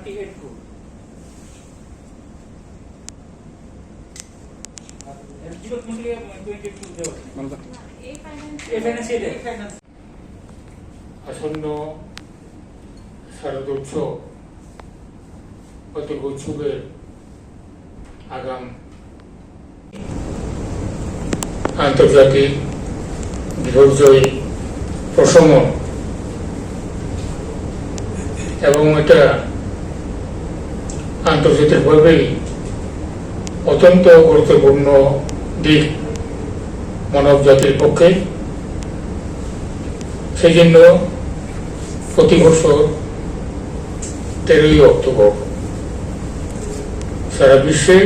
38 crore. Zero 28 crore দেওয়া আছে। এই ফাইন্যান্স আসন্ন শারদোৎসব উৎসবের আগাম আন্তর্জাতিক বিপর্যয় প্রশমন এবং এটা আন্তর্জাতিকভাবেই অত্যন্ত গুরুত্বপূর্ণ দিক মানব জাতির পক্ষে। সেই জন্য প্রতি বছর 13ই অক্টোবর সারা বিশ্বে,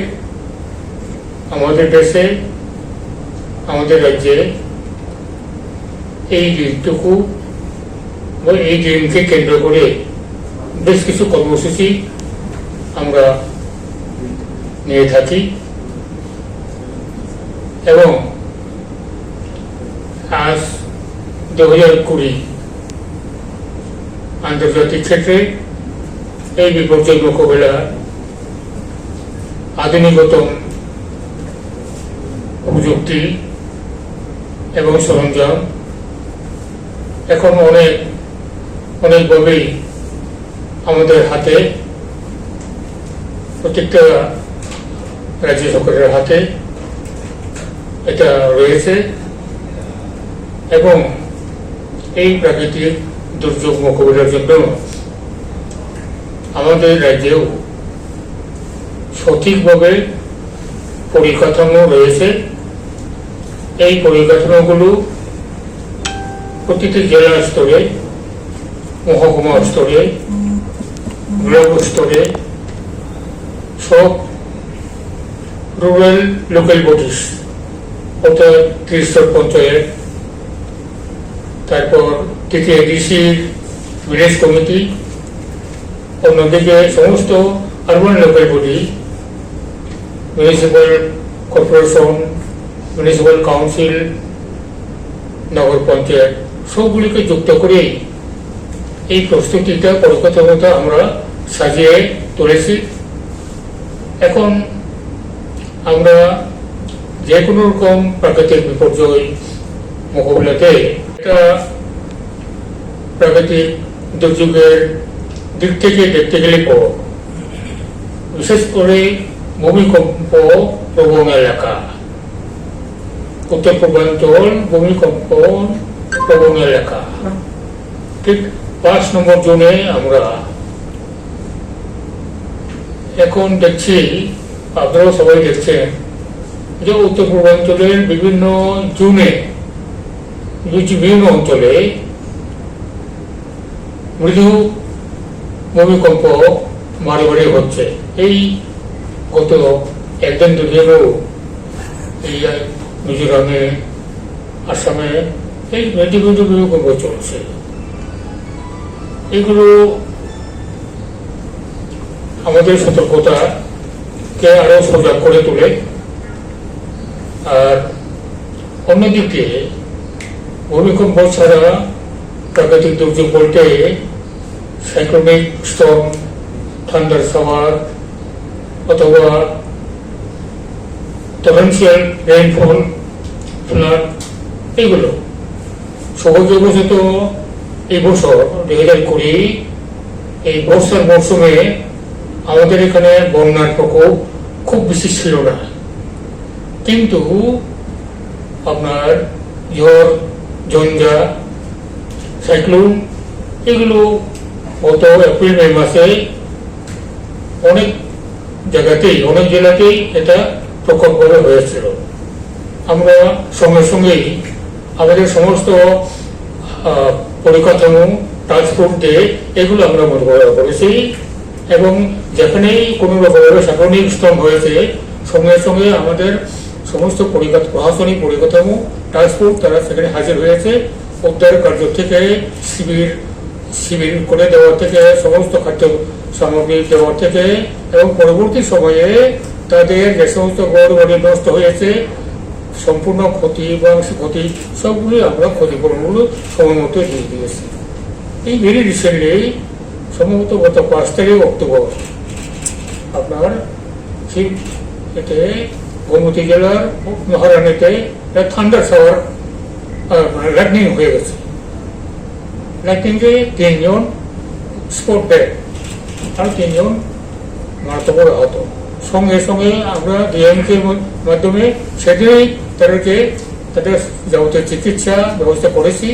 আমাদের দেশে, আমাদের রাজ্যে এই দিনটুকু বা এই দিনকে কেন্দ্র করে বেশ কিছু কর্মসূচি আমরা নিয়ে থাকি এবং আজ 2020 আন্তর্জাতিক ক্ষেত্রে এই বিপর্যয় মোকাবেলা আধুনিকতম প্রযুক্তি এবং সরঞ্জাম এখন অনেকভাবেই আমাদের হাতে, প্রত্যেকটা রাজ্য সরকারের হাতে এটা রয়েছে এবং এই প্রাকৃতিক দুর্যোগ মোকাবিলার জন্য আমাদের রাজ্যেও সঠিকভাবে পরিকাঠামো রয়েছে। এই পরিকাঠামোগুলো প্রতিটি জেলা স্তরে, মহকুমা স্তরে, ব্লক স্তরে সব রুরাল লোকাল বডিস অর্থাৎ ত্রিস্তর পঞ্চায়েত, তারপর তৃতীয় ডিসির ভিলেজ কমিটি, অন্যদিকে সমস্ত urban local body, municipal corporation, municipal council, নগর পঞ্চায়েত সবগুলিকে যুক্ত করেই এই প্রস্তুতিটা পরিকাঠামোটা আমরা সাজিয়ে তুলেছি। এখন আমরা যে কোনো রকম প্রাকৃতিক বিপর্যয় মোকাবিলাতে এটা প্রাকৃতিক দুর্যোগের দিক থেকে দেখতে গেলে বিশেষ করে ভূমিকম্প প্রবণ এলাকা, উত্তর পূর্বাঞ্চল ভূমিকম্প প্রবণ এলাকা, ঠিক 5 নম্বর জোনে আমরা এখন দেখছি, আপনারাও সবাই দেখছেন যে উত্তর পূর্বাঞ্চলের বিভিন্ন জোনে, বিভিন্ন অঞ্চলে মৃদু ভূমিকম্প বারে বারে হচ্ছে। এই গত একদিন দুদিনও এই মিজোরামে, আসামে এই মৃদু মৃদু ভূমিকম্প চলছে। এগুলো আমাদের সতর্কতাকে আরো সজাগ করে তোলে। আর অন্যদিকে ভূমিকম্প ছাড়া প্রাকৃতিক দুর্যোগ বলতে সাইক্লোনিক স্টর্ম, থান্ডার শাওয়ার অথবা টরেন্সিয়াল রেইনফল, ফ্লাড, এগুলো সৌভাগ্যবশত এই বছর 2020 এই বর্ষার মৌসুমে আমাদের এখানে বন্যার প্রকোপ খুব বেশি ছিল না, কিন্তু আপনার ঝড়, ঝঞ্ঝা, সাইক্লোন এগুলো গত এপ্রিল মে মাসে অনেক জায়গাতেই, অনেক জেলাতেই এটা প্রকটভাবে হয়েছিল। আমরা সঙ্গে সঙ্গেই আমাদের সমস্ত পরিকাঠামো, ট্রান্সপোর্ট দিয়ে এগুলো আমরা মোকাবিলা করেছি এবং যেখানেই কোনো রকমের সাইক্লোনিক স্টর্ম হয়েছে সঙ্গে সঙ্গে আমাদের সমস্ত প্রশাসনিক পরিকাঠামো, ট্রান্সপোর্ট তারা সেখানে হাজির হয়েছে। উদ্ধার কার্য থেকে শিবির করে দেওয়া থেকে, সমস্ত খাদ্য সামগ্রী দেওয়া থেকে এবং পরবর্তী সময়ে তাদের যে সমস্ত ঘর বাড়ি নষ্ট হয়েছে সম্পূর্ণ ক্ষতি বা ক্ষতি সবগুলি আমরা ক্ষতিপূরণগুলো সময় মতো দিয়ে দিয়েছি। এই ভেরি রিসেন্টলি সম্ভবত গত 5 তারিখ অক্টোবর আপনার শিব এতে গোমতী জেলার মহারানীতে থান্ডার শাওয়ার মানে লাইটনিং হয়ে গেছে। লাইটনিংয়ে 3 জন স্পট ডেড আর 3 জন মারাত্মক আহত। সঙ্গে সঙ্গে আমরা ডিএমকে মাধ্যমে সেদিনই তাদেরকে তাদের যাবতীয় চিকিৎসা ব্যবস্থা করেছি,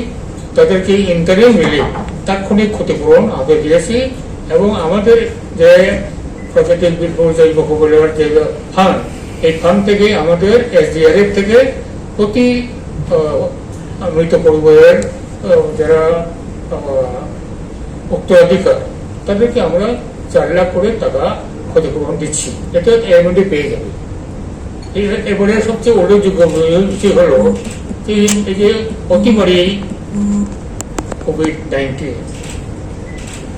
তাদেরকে ইন্টারিম রিলিফ তাৎক্ষণিক ক্ষতিপূরণ আমরা দিয়েছি এবং আমাদের যে প্রাকৃতিক বিপর্যয় মোকাবিলার যে ফান্ড, এই ফান্ড থেকে আমাদের SDRF থেকে প্রতি মৃত পরিবারের যারা উত্তরাধিকার তাদেরকে আমরা 4 লাখ করে টাকা ক্ষতিপূরণ দিচ্ছি। এটা এর মধ্যে পেয়ে যাবে। এবারে সবচেয়ে উল্লেখযোগ্য বিষয় হলো এই যে অতিমারী COVID-19,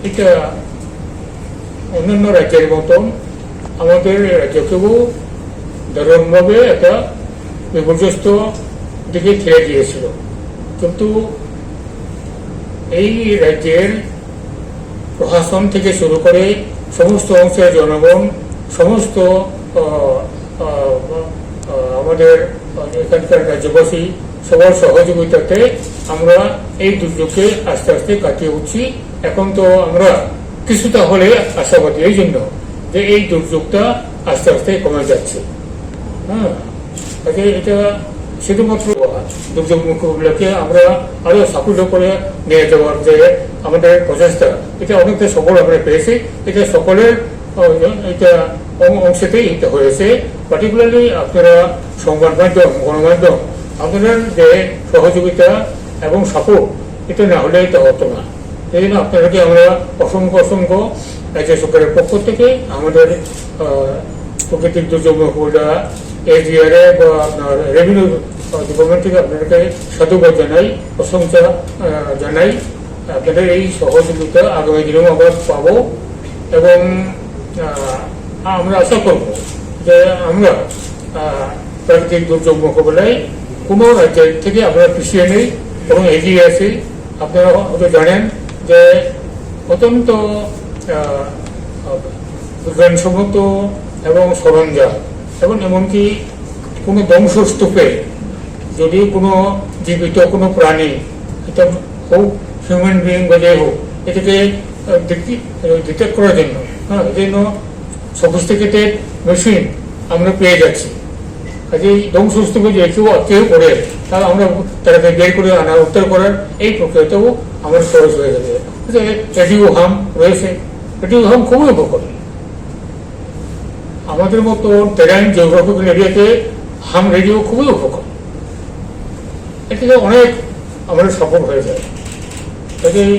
এটা অন্যান্য রাজ্যের মতন আমাদের রাজ্যকেও দারুণভাবে একটা বিপর্যস্ত দিকে ঠেলে দিয়েছিল। কিন্তু এই রাজ্যের প্রশাসন থেকে শুরু করে সমস্ত অংশের জনগণ, সমস্ত আমাদের এখানকার রাজ্যবাসী সবার সহযোগিতাতে আমরা এই দুর্যোগকে আস্তে আস্তে কাটিয়ে উঠছি। এখন তো আমরা কিছুটা হলে আশাবাদী এই জন্য যে এই দুর্যোগটা আস্তে আস্তে কমে যাচ্ছে। হ্যাঁ, এটা শুধুমাত্র দুর্যোগ মোকাবিলাকে আমরা আরো সাফল্য করে নিয়ে যাওয়ার যে আমাদের প্রচেষ্টা, এটা অনেকটা সফল আমরা পেয়েছি। এটা সকলের এটা অংশেতেই এটা হয়েছে। পার্টিকুলারলি আপনারা সংবাদ মাধ্যম, গণমাধ্যম, আপনাদের যে সহযোগিতা এবং সাপোর্ট, এটা না হলে এটা হতো না। এই জন্য আপনাদেরকে আমরা অসংখ্য অসংখ্য রাজ্য সরকারের পক্ষ থেকে আমাদের প্রাকৃতিক দুর্যোগ মোকাবিলা SDRF বা আপনার রেভিনিউ ডিপার্টমেন্ট থেকে আপনাদেরকে সাধুবাদ জানাই, প্রশংসা জানাই। আপনাদের এই সহযোগিতা আগামী দিনেও আমরা পাবো এবং আমরা আশা করব যে আমরা প্রাকৃতিক দুর্যোগ মোকাবিলায় কোনো রাজ্যের থেকে আমরা পিছিয়ে নেই এবং এগিয়ে আছি। আপনারা হয়তো জানেন যে অত্যন্ত বিজ্ঞানসম্মত এবং সরঞ্জাম এবং এমনকি কোনো ধ্বংসস্তূপে যদি কোনো জীবিত কোনো প্রাণী, এটা হোক হিউম্যান বিইং বা যাই হোক, এটাকে ডিটেক্ট করার জন্য এই জন্য সফিস্টিকেটেড মেশিন আমরা পেয়ে যাচ্ছি। কাজেই ধ্বংসস্তূপে যে কেউ করে তাহলে আমরা তাদেরকে বের করে আনা উত্তর করার এই প্রক্রিয়াটাও আমার সহজ হয়ে যাবে। রেডিও হাম রয়েছে, রেডিও হাম খুবই উপকারী। আমাদের মতো টেরাইন জিওগ্রাফিক্যাল এরিয়াতে হাম রেডিও খুবই উপকারী। এটিতে অনেক আমাদের সফল হয়ে যায়। কাজেই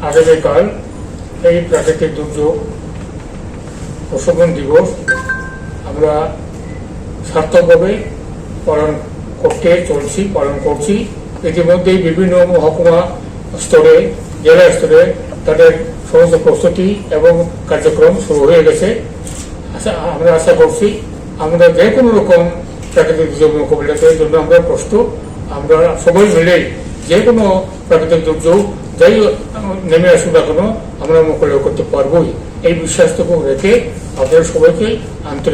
আগামীকাল এই প্রাকৃতিক দুর্যোগ প্রশমন দিবস আমরা সার্থকভাবে পালন করছি। ইতিমধ্যেই বিভিন্ন মহকুমা স্তরে, জেলা স্তরে তাদের সমস্ত প্রস্তুতি এবং কার্যক্রম শুরু হয়ে গেছে। আমরা আশা করছি আমরা যে কোনো রকম প্রাকৃতিক দুর্যোগ মোকাবিলার জন্য আমরা প্রস্তুত। আমরা সবাই মিলে যে কোনো প্রাকৃতিক দুর্যোগ যাই নেমে আসুক না কেন আমরা মোকাবিলা করতে পারবোই, এই বিশ্বাসটুকু রেখে আপনাদের সবাইকে আন্তরিক